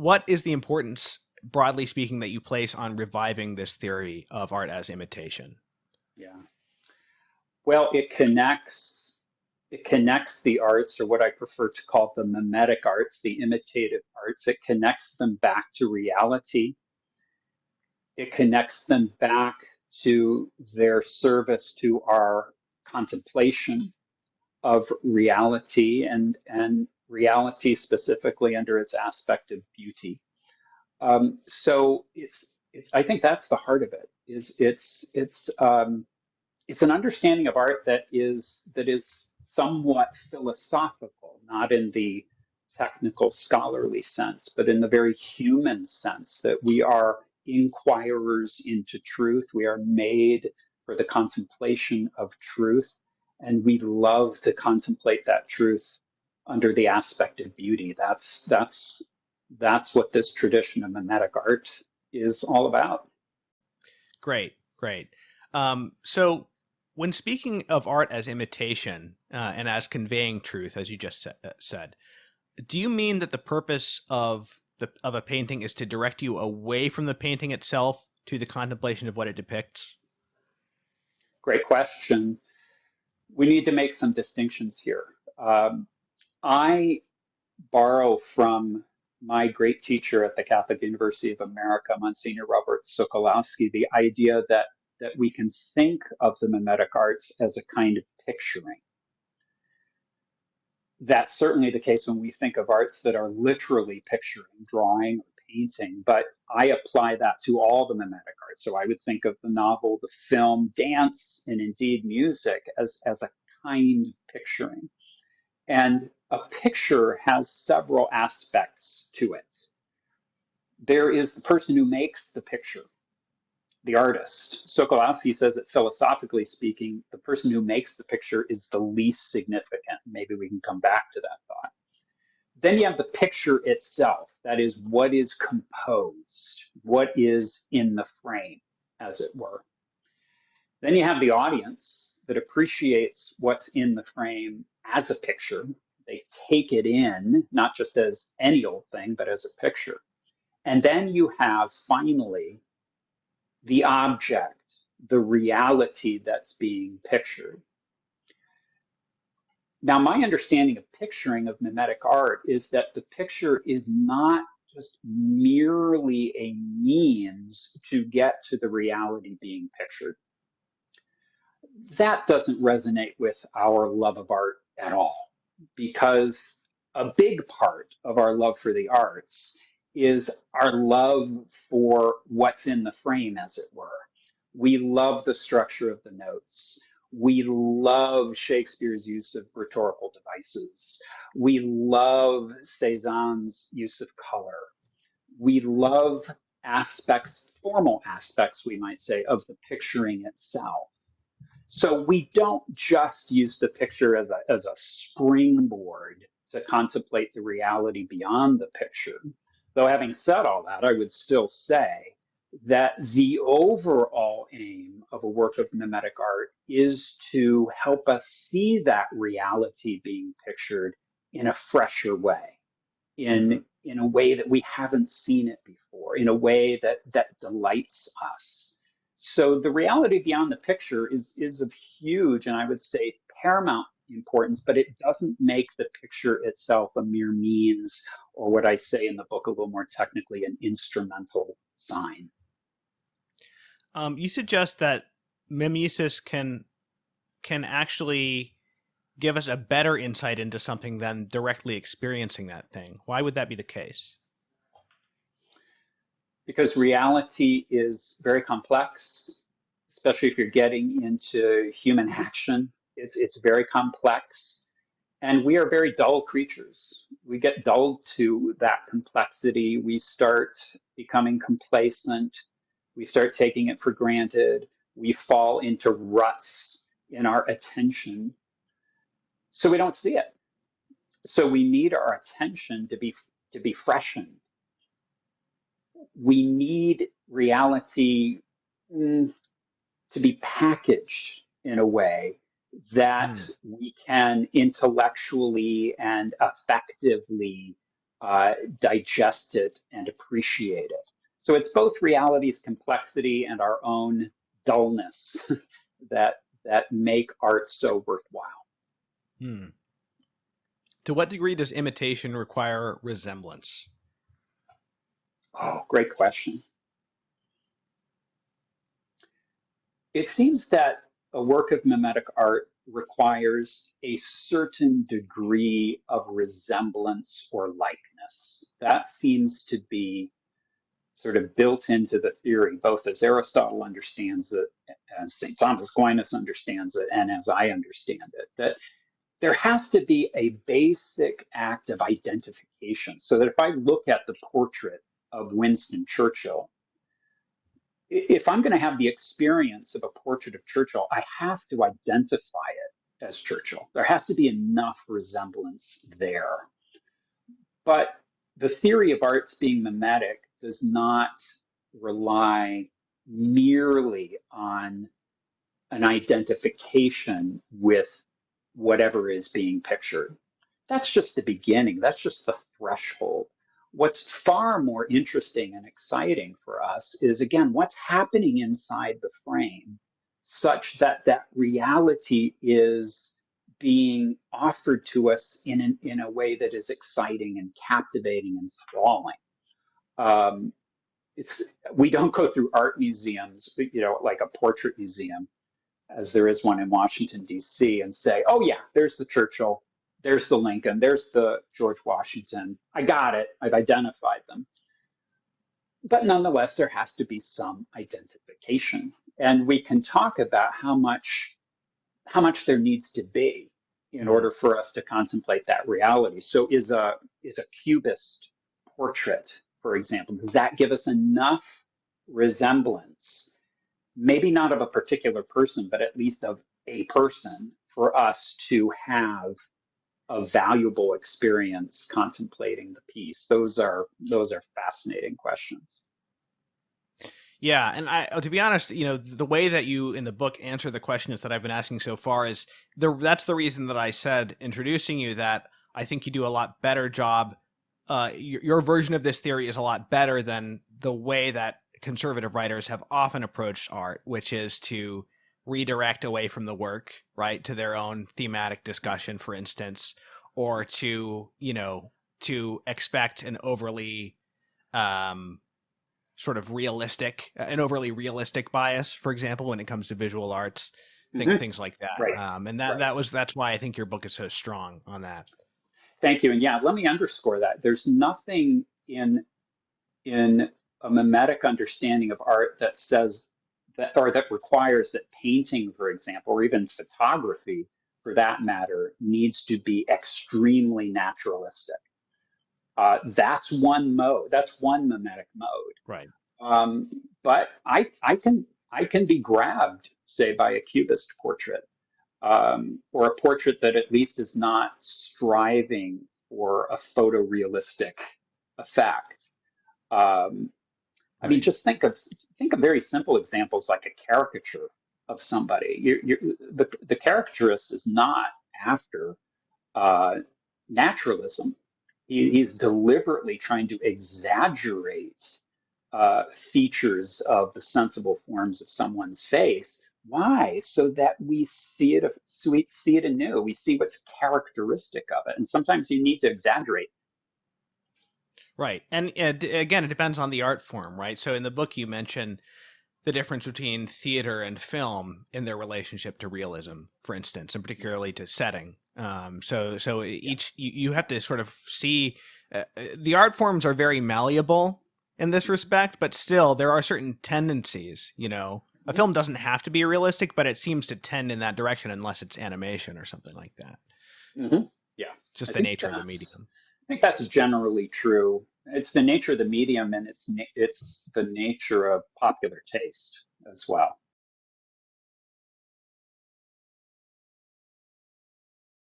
what is the importance, broadly speaking, that you place on reviving this theory of art as imitation? Yeah. Well, it connects the arts, or what I prefer to call the mimetic arts, the imitative arts. It connects them back to reality. It connects them back to their service to our contemplation of reality, and reality specifically under its aspect of beauty. So I think that's the heart of it. It's an understanding of art that is somewhat philosophical, not in the technical scholarly sense, but in the very human sense that we are inquirers into truth. We are made for the contemplation of truth, and we love to contemplate that truth under the aspect of beauty. That's what this tradition of mimetic art is all about. Great, great. So, when speaking of art as imitation and as conveying truth, as you just said, do you mean that the purpose of a painting is to direct you away from the painting itself to the contemplation of what it depicts? Great question. We need to make some distinctions here. Um, I borrow from my great teacher at the Catholic University of America, Monsignor Robert Sokolowski, the idea that we can think of the mimetic arts as a kind of picturing. That's certainly the case when we think of arts that are literally picturing, drawing, or painting, but I apply that to all the mimetic arts. So I would think of the novel, the film, dance, and indeed music as a kind of picturing. And a picture has several aspects to it. There is the person who makes the picture, the artist. Sokolowski says that philosophically speaking, the person who makes the picture is the least significant. Maybe we can come back to that thought. Then you have the picture itself. That is, what is composed, what is in the frame, as it were. Then you have the audience that appreciates what's in the frame as a picture. They take it in, not just as any old thing, but as a picture. And then you have finally the object, the reality that's being pictured. Now, my understanding of picturing of mimetic art is that the picture is not just merely a means to get to the reality being pictured. That doesn't resonate with our love of art at all, because a big part of our love for the arts is our love for what's in the frame, as it were. We love the structure of the notes. We love Shakespeare's use of rhetorical devices. We love Cézanne's use of color. We love aspects, formal aspects, we might say, of the picturing itself. So we don't just use the picture as a springboard to contemplate the reality beyond the picture. Though having said all that, I would still say that the overall aim of a work of mimetic art is to help us see that reality being pictured in a fresher way, in a way that we haven't seen it before, in a way that delights us. So the reality beyond the picture is of huge, and I would say paramount importance, but it doesn't make the picture itself a mere means, or what I say in the book a little more technically, an instrumental sign. You suggest that mimesis can actually give us a better insight into something than directly experiencing that thing. Why would that be the case? Because reality is very complex, especially if you're getting into human action. It's very complex. And we are very dull creatures. We get dulled to that complexity. We start becoming complacent. We start taking it for granted. We fall into ruts in our attention. So we don't see it. So we need our attention to be freshened. We need reality to be packaged in a way that we can intellectually and effectively digest it and appreciate it. So it's both reality's complexity and our own dullness that make art so worthwhile. Hmm. To what degree does imitation require resemblance? Oh, great question. It seems that a work of mimetic art requires a certain degree of resemblance or likeness. That seems to be sort of built into the theory, both as Aristotle understands it, as St. Thomas Aquinas understands it, and as I understand it, that there has to be a basic act of identification. So that if I look at the portrait of Winston Churchill, if I'm going to have the experience of a portrait of Churchill, I have to identify it as Churchill. There has to be enough resemblance there. But the theory of arts being mimetic does not rely merely on an identification with whatever is being pictured. That's just the beginning, that's just the threshold. What's far more interesting and exciting for us is, again, what's happening inside the frame such that that reality is being offered to us in a way that is exciting and captivating and enthralling. Um, we don't go through art museums, like a portrait museum, as there is one in Washington, D.C., and say, oh, yeah, there's the Churchill, there's the Lincoln, there's the George Washington. I got it. I've identified them. But nonetheless, there has to be some identification. And we can talk about how much there needs to be in order for us to contemplate that reality. So is a cubist portrait, for example, does that give us enough resemblance, maybe not of a particular person, but at least of a person, for us to have a valuable experience contemplating the piece? Those are fascinating questions. Yeah, and to be honest, the way that you in the book answer the questions that I've been asking so far is that's the reason that I said introducing you that I think you do a lot better job. Your version of this theory is a lot better than the way that conservative writers have often approached art, which is to redirect away from the work, right, to their own thematic discussion, for instance, or to to expect an overly sort of an overly realistic bias, for example, when it comes to visual arts, Mm-hmm. things like that. Right. And Right. that's why I think your book is so strong on that. Thank you. And yeah, let me underscore that. There's nothing in a mimetic understanding of art that says that, or that requires that painting, for example, or even photography for that matter, needs to be extremely naturalistic. That's one mode. That's one mimetic mode. Right. Um, but I can be grabbed, say, by a cubist portrait, or a portrait that at least is not striving for a photorealistic effect. Um, I mean, Right. just think of very simple examples like a caricature of somebody. The caricaturist is not after uh, naturalism. He's deliberately trying to exaggerate features of the sensible forms of someone's face. Why? So that we see it anew. We see what's characteristic of it, and sometimes you need to exaggerate. Right. And again, it depends on the art form, right? So in the book, you mention the difference between theater and film in their relationship to realism, for instance, and particularly to setting. So Yeah. you have to sort of see the art forms are very malleable in this respect, but still there are certain tendencies. A Mhm. film doesn't have to be realistic, but it seems to tend in that direction unless it's animation or something like that. Mm-hmm. Yeah, Just I the think nature of the medium. generally true. It's the nature of the medium, and it's the nature of popular taste as well.